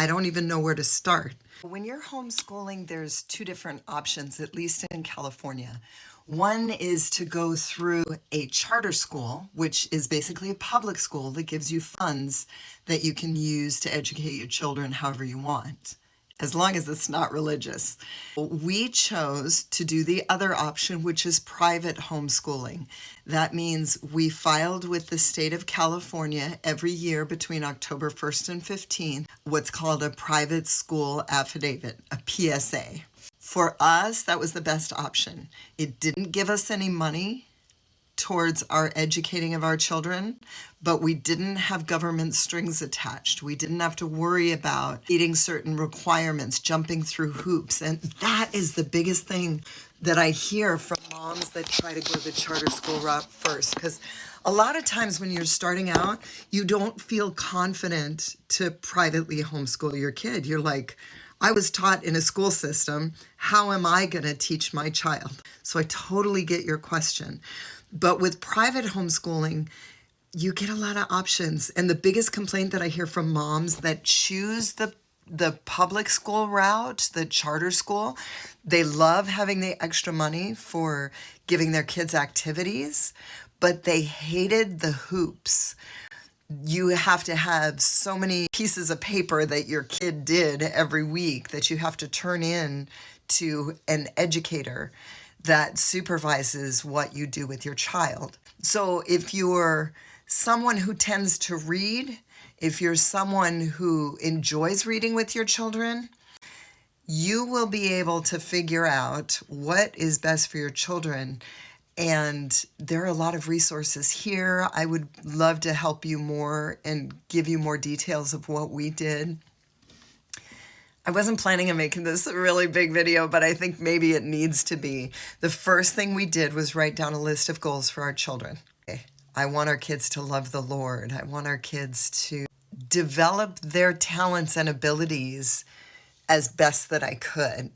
I don't even know where to start. When you're homeschooling, there's two different options, at least in California. One is to go through a charter school, which is basically a public school that gives you funds that you can use to educate your children however you want, as long as it's not religious. We chose to do the other option, which is private homeschooling. That means we filed with the state of California every year between October 1st and 15th, what's called a private school affidavit, a PSA. For us, that was the best option. It didn't give us any money towards our educating of our children, but we didn't have government strings attached. We didn't have to worry about meeting certain requirements, jumping through hoops. And that is the biggest thing that I hear from moms that try to go the charter school route first. Because a lot of times when you're starting out, you don't feel confident to privately homeschool your kid. You're like, I was taught in a school system. How am I going to teach my child? So I totally get your question. But with private homeschooling, you get a lot of options. And the biggest complaint that I hear from moms that choose the public school route, the charter school, they love having the extra money for giving their kids activities, but they hated the hoops. You have to have so many pieces of paper that your kid did every week that you have to turn in to an educator that supervises what you do with your child. So if you're someone who tends to read, if you're someone who enjoys reading with your children, you will be able to figure out what is best for your children. And there are a lot of resources here. I would love to help you more and give you more details of what we did. I wasn't planning on making this a really big video, but I think maybe it needs to be. The first thing we did was write down a list of goals for our children. I want our kids to love the Lord. I want our kids to develop their talents and abilities as best that I could.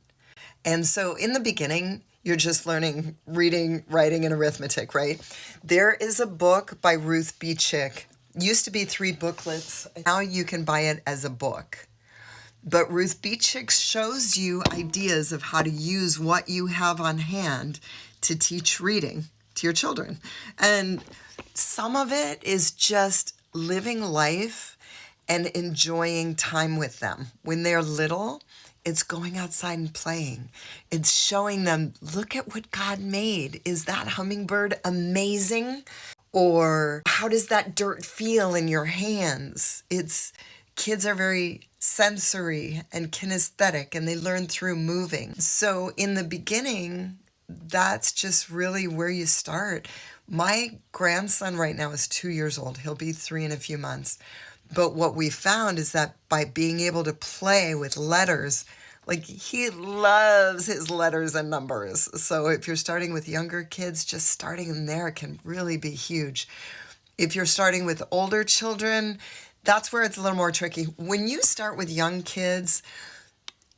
And so in the beginning, you're just learning reading, writing, and arithmetic, right? There is a book by Ruth B. Chick. Used to be 3 booklets. Now you can buy it as a book. But Ruth B. Chick shows you ideas of how to use what you have on hand to teach reading to your children. And some of it is just living life and enjoying time with them. When they're little, it's going outside and playing. It's showing them, look at what God made. Is that hummingbird amazing? Or how does that dirt feel in your hands? Kids are very sensory and kinesthetic, and they learn through moving. So in the beginning, that's just really where you start. My grandson right now is 2 years old. He'll be 3 in a few months. But what we found is that by being able to play with letters, like he loves his letters and numbers. So if you're starting with younger kids, just starting them there can really be huge. If you're starting with older children, that's where it's a little more tricky. When you start with young kids,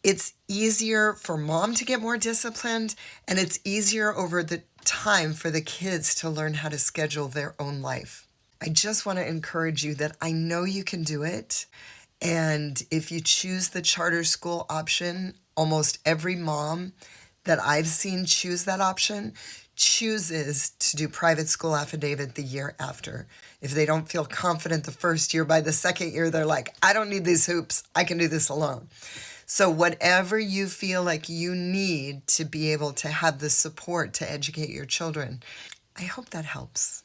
it's easier for mom to get more disciplined, and it's easier over the time for the kids to learn how to schedule their own life. I just want to encourage you that I know you can do it. And if you choose the charter school option, almost every mom that I've seen choose that option chooses to do private school affidavit the year after. If they don't feel confident the first year, by the second year, they're like, I don't need these hoops. I can do this alone. So whatever you feel like you need to be able to have the support to educate your children, I hope that helps.